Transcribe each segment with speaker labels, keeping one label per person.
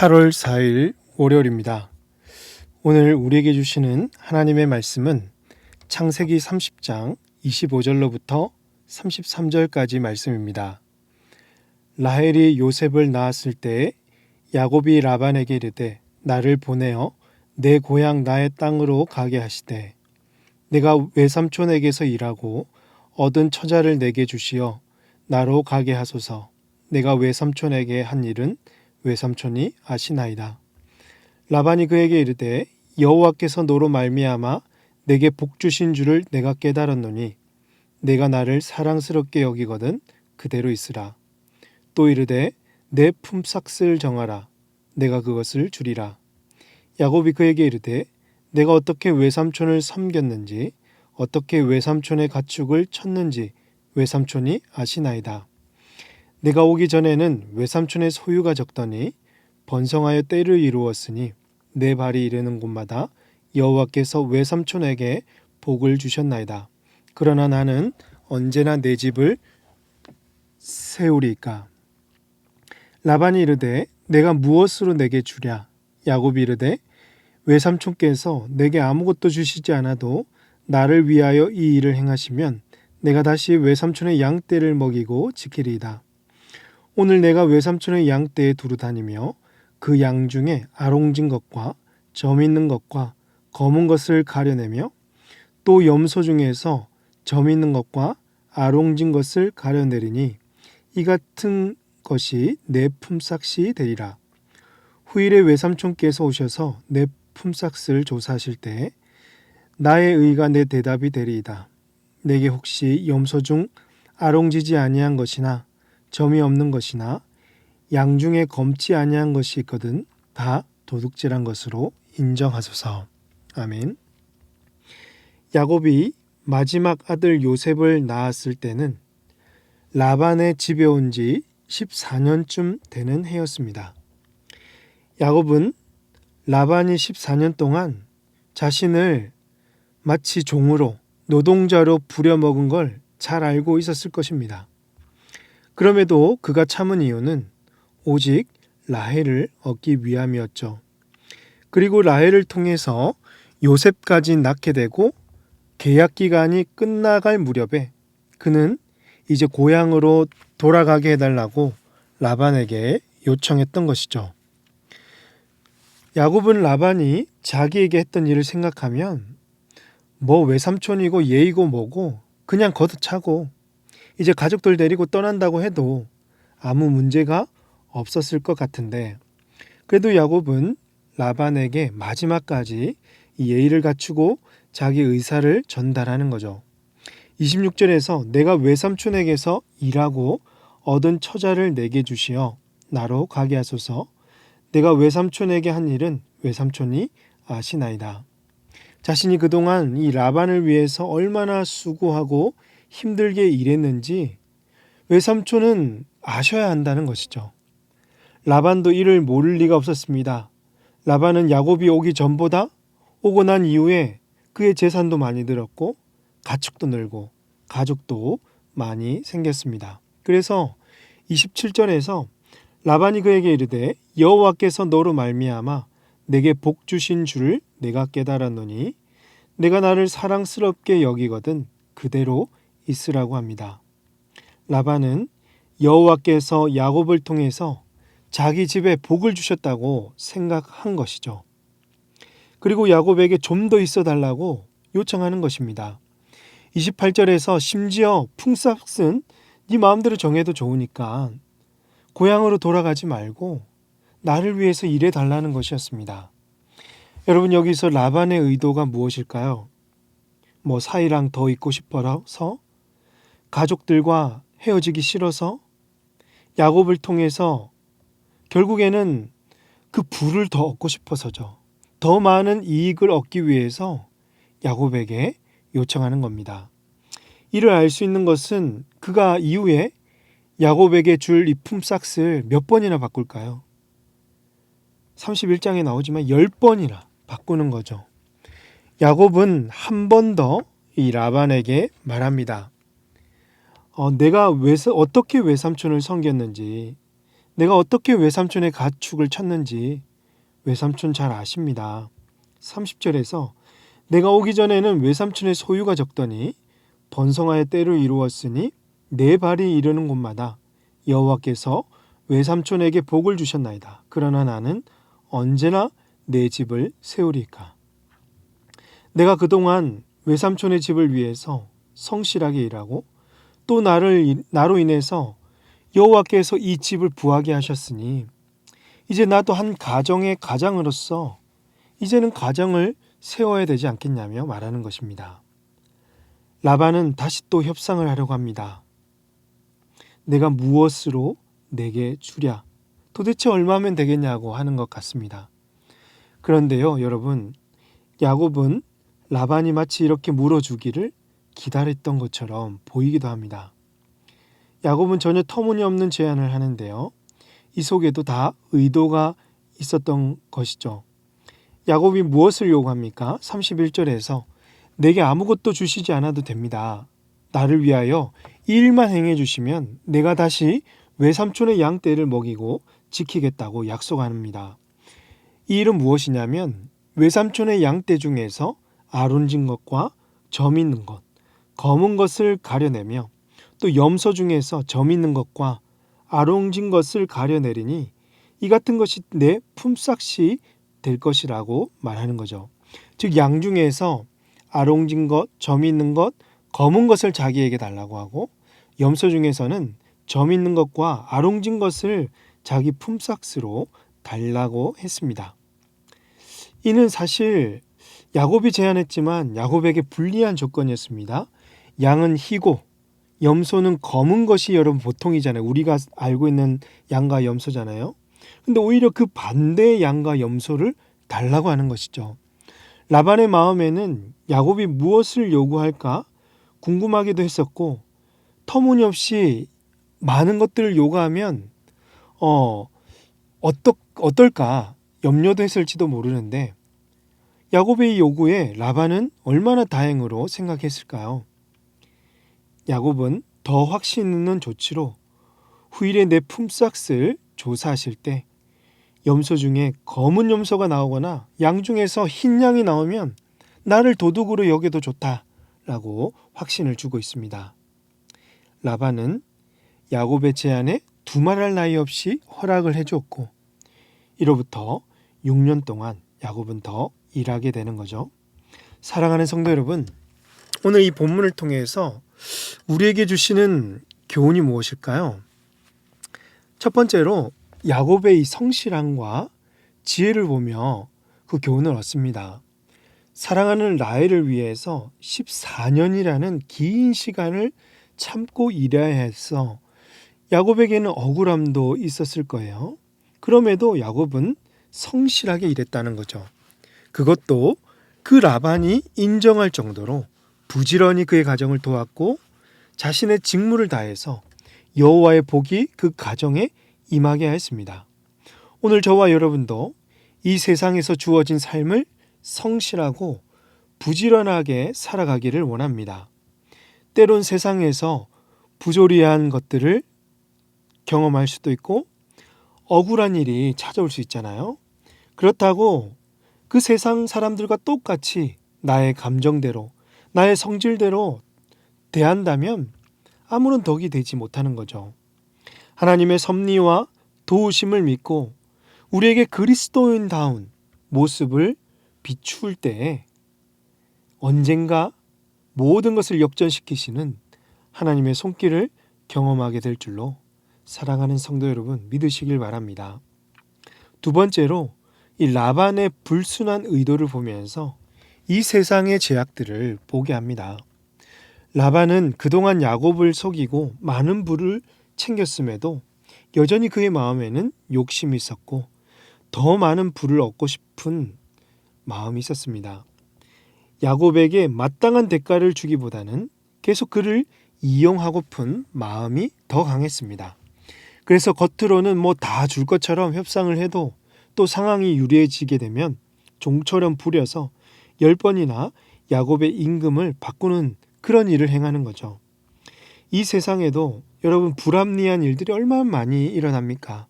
Speaker 1: 8월 4일 월요일입니다. 오늘 우리에게 주시는 하나님의 말씀은 창세기 30장 25절로부터 33절까지 말씀입니다. 라헬이 요셉을 낳았을 때 야곱이 라반에게 이르되 나를 보내어 내 고향 나의 땅으로 가게 하시되 내가 외삼촌에게서 일하고 얻은 처자를 내게 주시어 나로 가게 하소서. 내가 외삼촌에게 한 일은 외삼촌이 아시나이다. 라반이 그에게 이르되 여호와께서 너로 말미암아 내게 복 주신 줄을 내가 깨달았노니 내가 나를 사랑스럽게 여기거든 그대로 있으라. 또 이르되 내 품삯을 정하라. 내가 그것을 주리라. 야곱이 그에게 이르되 내가 어떻게 외삼촌을 섬겼는지 어떻게 외삼촌의 가축을 쳤는지 외삼촌이 아시나이다. 내가 오기 전에는 외삼촌의 소유가 적더니 번성하여 때를 이루었으니 내 발이 이르는 곳마다 여호와께서 외삼촌에게 복을 주셨나이다. 그러나 나는 언제나 내 집을 세우리까. 라반이 이르되 내가 무엇으로 내게 주랴. 야곱이 이르되 외삼촌께서 내게 아무것도 주시지 않아도 나를 위하여 이 일을 행하시면 내가 다시 외삼촌의 양떼를 먹이고 지키리이다. 오늘 내가 외삼촌의 양떼에 두루 다니며 그 양 중에 아롱진 것과 점 있는 것과 검은 것을 가려내며 또 염소 중에서 점 있는 것과 아롱진 것을 가려내리니 이 같은 것이 내 품삯이 되리라. 후일에 외삼촌께서 오셔서 내 품삯을 조사하실 때에 나의 의가 내 대답이 되리이다. 내게 혹시 염소 중 아롱지지 아니한 것이나 점이 없는 것이나 양 중에 검지 아니한 것이 있거든 다 도둑질한 것으로 인정하소서. 아멘. 야곱이 마지막 아들 요셉을 낳았을 때는 라반의 집에 온 지 14년쯤 되는 해였습니다. 야곱은 라반이 14년 동안 자신을 마치 종으로 노동자로 부려먹은 걸 잘 알고 있었을 것입니다. 그럼에도 그가 참은 이유는 오직 라헬을 얻기 위함이었죠. 그리고 라헬을 통해서 요셉까지 낳게 되고 계약 기간이 끝나갈 무렵에 그는 이제 고향으로 돌아가게 해달라고 라반에게 요청했던 것이죠. 야곱은 라반이 자기에게 했던 일을 생각하면 뭐 외삼촌이고 예이고 뭐고 그냥 걷어차고 이제 가족들 데리고 떠난다고 해도 아무 문제가 없었을 것 같은데 그래도 야곱은 라반에게 마지막까지 이 예의를 갖추고 자기 의사를 전달하는 거죠. 26절에서 내가 외삼촌에게서 일하고 얻은 처자를 내게 주시어 나로 가게 하소서. 내가 외삼촌에게 한 일은 외삼촌이 아시나이다. 자신이 그동안 이 라반을 위해서 얼마나 수고하고 힘들게 일했는지 외삼촌은 아셔야 한다는 것이죠. 라반도 이를 모를 리가 없었습니다. 라반은 야곱이 오기 전보다 오고 난 이후에 그의 재산도 많이 늘었고 가축도 늘고 가족도 많이 생겼습니다. 그래서 27절에서 라반이 그에게 이르되 여호와께서 너로 말미암아 내게 복 주신 줄을 내가 깨달았노니 내가 나를 사랑스럽게 여기거든 그대로 있으라고 합니다. 라반은 여호와께서 야곱을 통해서 자기 집에 복을 주셨다고 생각한 것이죠. 그리고 야곱에게 좀 더 있어 달라고 요청하는 것입니다. 28절에서 심지어 품삯은 네 마음대로 정해도 좋으니까 고향으로 돌아가지 말고 나를 위해서 일해 달라는 것이었습니다. 여러분, 여기서 라반의 의도가 무엇일까요? 뭐 사이랑 더 있고 싶어서? 가족들과 헤어지기 싫어서? 야곱을 통해서 결국에는 그 부를 더 얻고 싶어서죠. 더 많은 이익을 얻기 위해서 야곱에게 요청하는 겁니다. 이를 알 수 있는 것은 그가 이후에 야곱에게 줄 이 품삯을 몇 번이나 바꿀까요? 31장에 나오지만 10번이나 바꾸는 거죠. 야곱은 한 번 더 이 라반에게 말합니다. 내가 어떻게 외삼촌을 섬겼는지 내가 어떻게 외삼촌의 가축을 쳤는지 외삼촌 잘 아십니다. 30절에서 내가 오기 전에는 외삼촌의 소유가 적더니 번성하여 때를 이루었으니 내 발이 이르는 곳마다 여호와께서 외삼촌에게 복을 주셨나이다. 그러나 나는 언제나 내 집을 세우리까. 내가 그동안 외삼촌의 집을 위해서 성실하게 일하고 또 나로 인해서 여호와께서 이 집을 부하게 하셨으니 이제 나도 한 가정의 가장으로서 이제는 가정을 세워야 되지 않겠냐며 말하는 것입니다. 라반은 다시 또 협상을 하려고 합니다. 내가 무엇으로 내게 주랴? 도대체 얼마면 되겠냐고 하는 것 같습니다. 그런데요, 여러분, 야곱은 라반이 마치 이렇게 물어주기를 기다렸던 것처럼 보이기도 합니다. 야곱은 전혀 터무니없는 제안을 하는데요. 이 속에도 다 의도가 있었던 것이죠. 야곱이 무엇을 요구합니까? 31절에서 내게 아무것도 주시지 않아도 됩니다. 나를 위하여 이 일만 행해 주시면 내가 다시 외삼촌의 양떼를 먹이고 지키겠다고 약속합니다. 이 일은 무엇이냐면 외삼촌의 양떼 중에서 아론진 것과 점 있는 것, 검은 것을 가려내며 또 염소 중에서 점 있는 것과 아롱진 것을 가려내리니 이 같은 것이 내 품삯이 될 것이라고 말하는 거죠. 즉 양 중에서 아롱진 것, 점 있는 것, 검은 것을 자기에게 달라고 하고 염소 중에서는 점 있는 것과 아롱진 것을 자기 품삯으로 달라고 했습니다. 이는 사실 야곱이 제안했지만 야곱에게 불리한 조건이었습니다. 양은 희고 염소는 검은 것이 여러분 보통이잖아요. 우리가 알고 있는 양과 염소잖아요. 근데 오히려 그 반대의 양과 염소를 달라고 하는 것이죠. 라반의 마음에는 야곱이 무엇을 요구할까 궁금하기도 했었고 터무니없이 많은 것들을 요구하면 어떨까 염려도 했을지도 모르는데 야곱의 이 요구에 라반은 얼마나 다행으로 생각했을까요? 야곱은 더 확신 있는 조치로 후일에 내 품삯을 조사하실 때 염소 중에 검은 염소가 나오거나 양 중에서 흰 양이 나오면 나를 도둑으로 여겨도 좋다라고 확신을 주고 있습니다. 라반은 야곱의 제안에 두말할 나위 없이 허락을 해주었고 이로부터 6년 동안 야곱은 더 일하게 되는 거죠. 사랑하는 성도 여러분, 오늘 이 본문을 통해서 우리에게 주시는 교훈이 무엇일까요? 첫 번째로 야곱의 이 성실함과 지혜를 보며 그 교훈을 얻습니다. 사랑하는 라헬을 위해서 14년이라는 긴 시간을 참고 일해야 해서 야곱에게는 억울함도 있었을 거예요. 그럼에도 야곱은 성실하게 일했다는 거죠. 그것도 그 라반이 인정할 정도로 부지런히 그의 가정을 도왔고 자신의 직무를 다해서 여호와의 복이 그 가정에 임하게 하였습니다. 오늘 저와 여러분도 이 세상에서 주어진 삶을 성실하고 부지런하게 살아가기를 원합니다. 때론 세상에서 부조리한 것들을 경험할 수도 있고 억울한 일이 찾아올 수 있잖아요. 그렇다고 그 세상 사람들과 똑같이 나의 감정대로, 나의 성질대로 대한다면 아무런 덕이 되지 못하는 거죠. 하나님의 섭리와 도우심을 믿고 우리에게 그리스도인다운 모습을 비추을 때에 언젠가 모든 것을 역전시키시는 하나님의 손길을 경험하게 될 줄로 사랑하는 성도 여러분 믿으시길 바랍니다. 두 번째로 이 라반의 불순한 의도를 보면서 이 세상의 제약들을 보게 합니다. 라반은 그동안 야곱을 속이고 많은 부를 챙겼음에도 여전히 그의 마음에는 욕심이 있었고 더 많은 부를 얻고 싶은 마음이 있었습니다. 야곱에게 마땅한 대가를 주기보다는 계속 그를 이용하고픈 마음이 더 강했습니다. 그래서 겉으로는 뭐 다 줄 것처럼 협상을 해도 또 상황이 유리해지게 되면 종처럼 부려서 10번이나 야곱의 임금을 바꾸는 그런 일을 행하는 거죠. 이 세상에도 여러분 불합리한 일들이 얼마나 많이 일어납니까?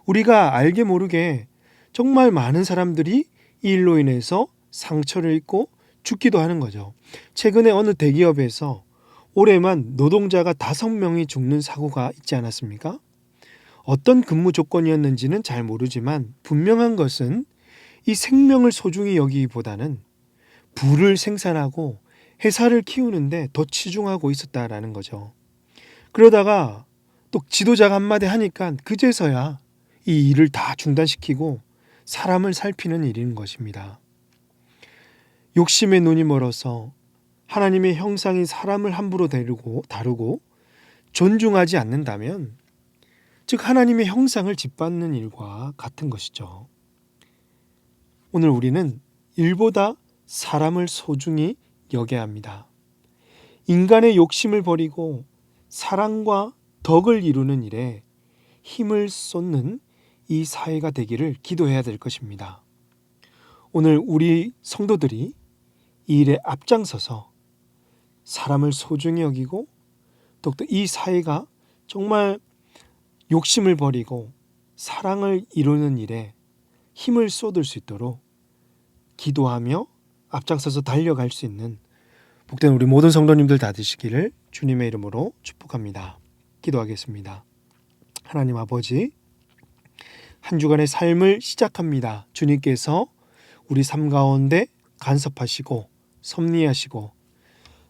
Speaker 1: 우리가 알게 모르게 정말 많은 사람들이 이 일로 인해서 상처를 입고 죽기도 하는 거죠. 최근에 어느 대기업에서 올해만 노동자가 5명이 죽는 사고가 있지 않았습니까? 어떤 근무 조건이었는지는 잘 모르지만 분명한 것은 이 생명을 소중히 여기기보다는 부를 생산하고 회사를 키우는데 더 치중하고 있었다라는 거죠. 그러다가 또 지도자가 한마디 하니까 그제서야 이 일을 다 중단시키고 사람을 살피는 일인 것입니다. 욕심의 눈이 멀어서 하나님의 형상인 사람을 함부로 다루고 존중하지 않는다면 즉 하나님의 형상을 짓밟는 일과 같은 것이죠. 오늘 우리는 일보다 사람을 소중히 여겨야 합니다. 인간의 욕심을 버리고 사랑과 덕을 이루는 일에 힘을 쏟는 이 사회가 되기를 기도해야 될 것입니다. 오늘 우리 성도들이 이 일에 앞장서서 사람을 소중히 여기고 또 이 사회가 정말 욕심을 버리고 사랑을 이루는 일에 힘을 쏟을 수 있도록 기도하며 앞장서서 달려갈 수 있는 복된 우리 모든 성도님들 다 되시기를 주님의 이름으로 축복합니다. 기도하겠습니다. 하나님 아버지, 한 주간의 삶을 시작합니다. 주님께서 우리 삶 가운데 간섭하시고 섭리하시고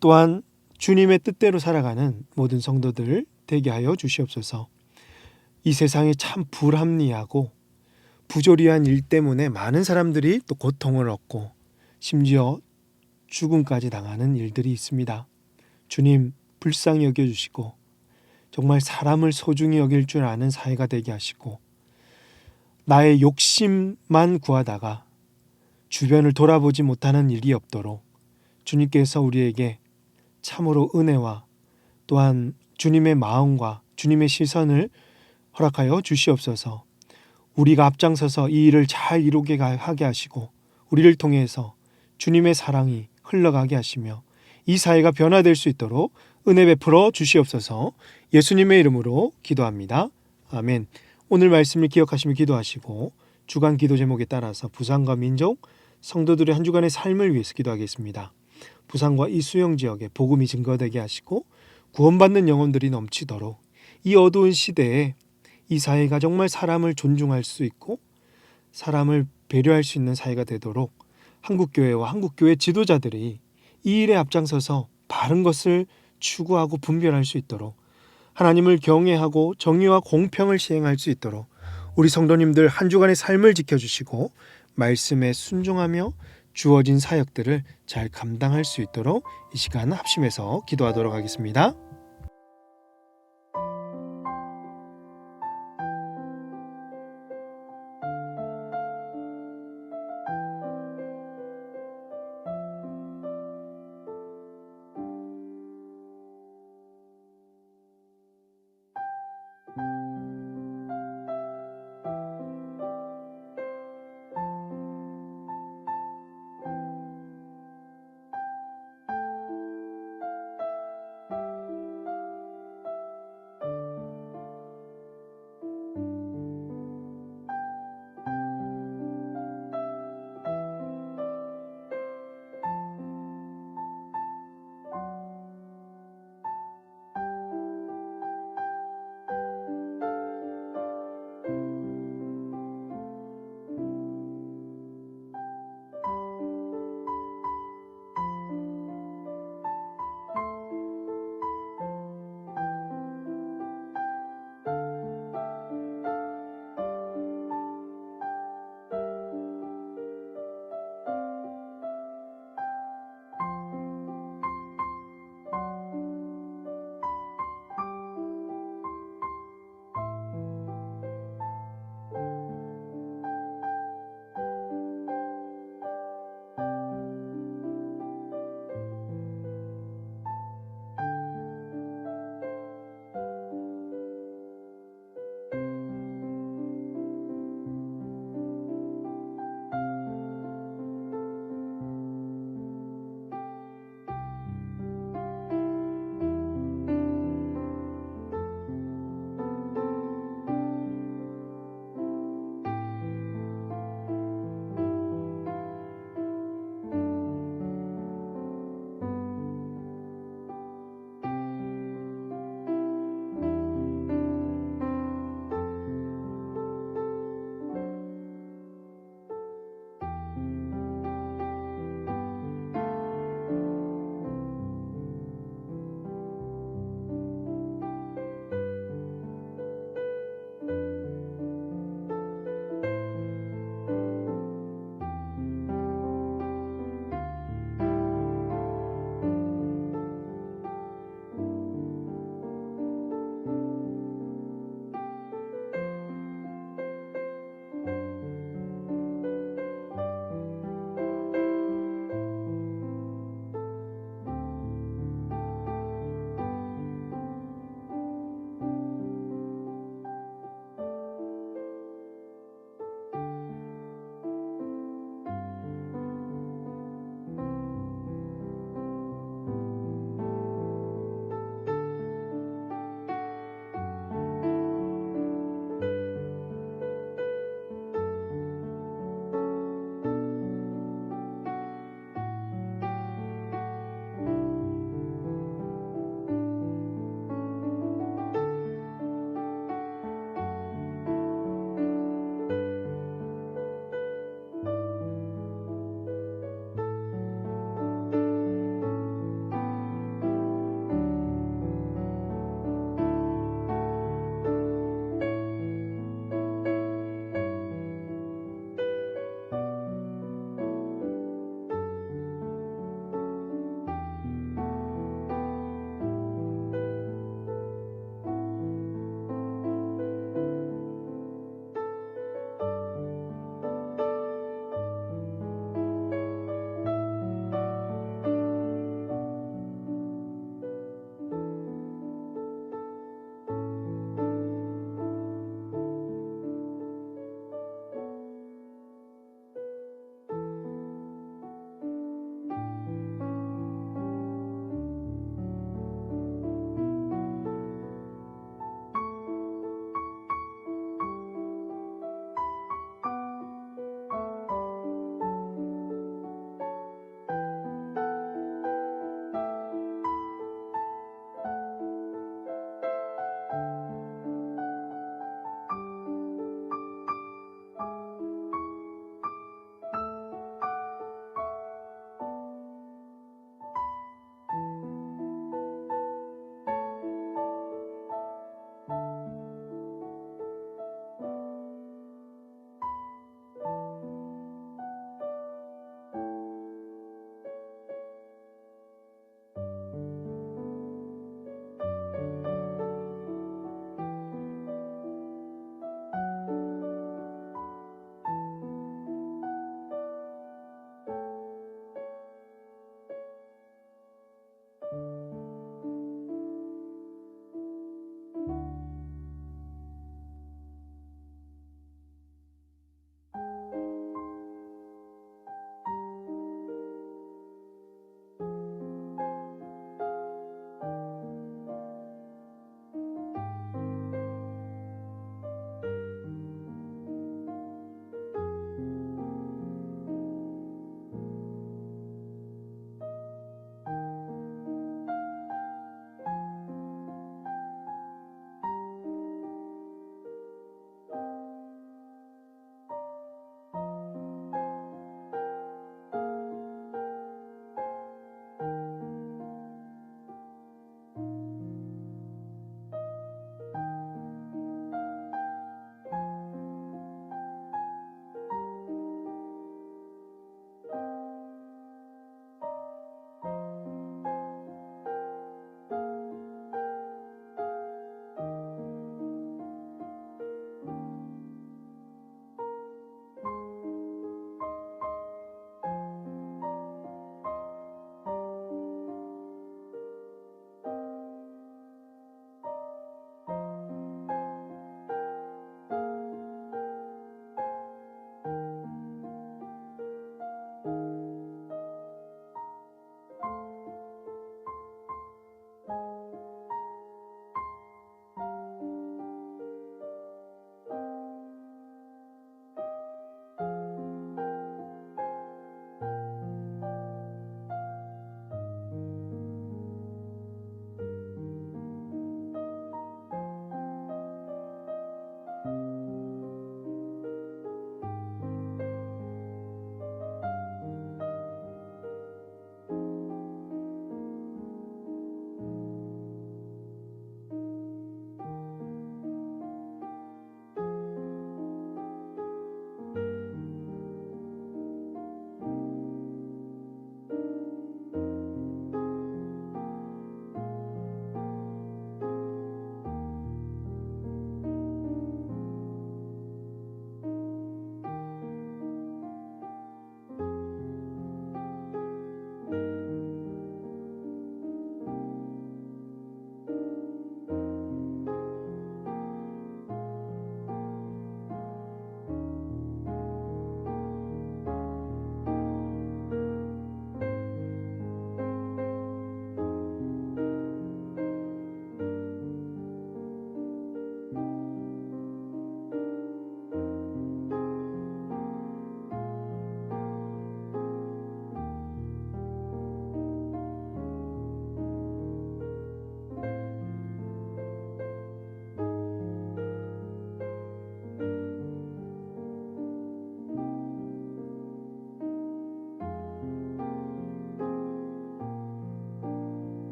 Speaker 1: 또한 주님의 뜻대로 살아가는 모든 성도들 되게 하여 주시옵소서. 이 세상에 참 불합리하고 부조리한 일 때문에 많은 사람들이 또 고통을 얻고 심지어 죽음까지 당하는 일들이 있습니다. 주님 불쌍히 여겨주시고 정말 사람을 소중히 여길 줄 아는 사회가 되게 하시고 나의 욕심만 구하다가 주변을 돌아보지 못하는 일이 없도록 주님께서 우리에게 참으로 은혜와 또한 주님의 마음과 주님의 시선을 허락하여 주시옵소서. 우리가 앞장서서 이 일을 잘 이루게 하게 하시고 우리를 통해서 주님의 사랑이 흘러가게 하시며 이 사회가 변화될 수 있도록 은혜 베풀어 주시옵소서. 예수님의 이름으로 기도합니다. 아멘. 오늘 말씀을 기억하시며 기도하시고 주간 기도 제목에 따라서 부산과 민족 성도들의 한 주간의 삶을 위해서 기도하겠습니다. 부산과 이수영 지역에 복음이 증거되게 하시고 구원받는 영혼들이 넘치도록 이 어두운 시대에 이 사회가 정말 사람을 존중할 수 있고 사람을 배려할 수 있는 사회가 되도록 한국교회와 한국교회 지도자들이 이 일에 앞장서서 바른 것을 추구하고 분별할 수 있도록 하나님을 경외하고 정의와 공평을 시행할 수 있도록 우리 성도님들 한 주간의 삶을 지켜주시고 말씀에 순종하며 주어진 사역들을 잘 감당할 수 있도록 이 시간 합심해서 기도하도록 하겠습니다.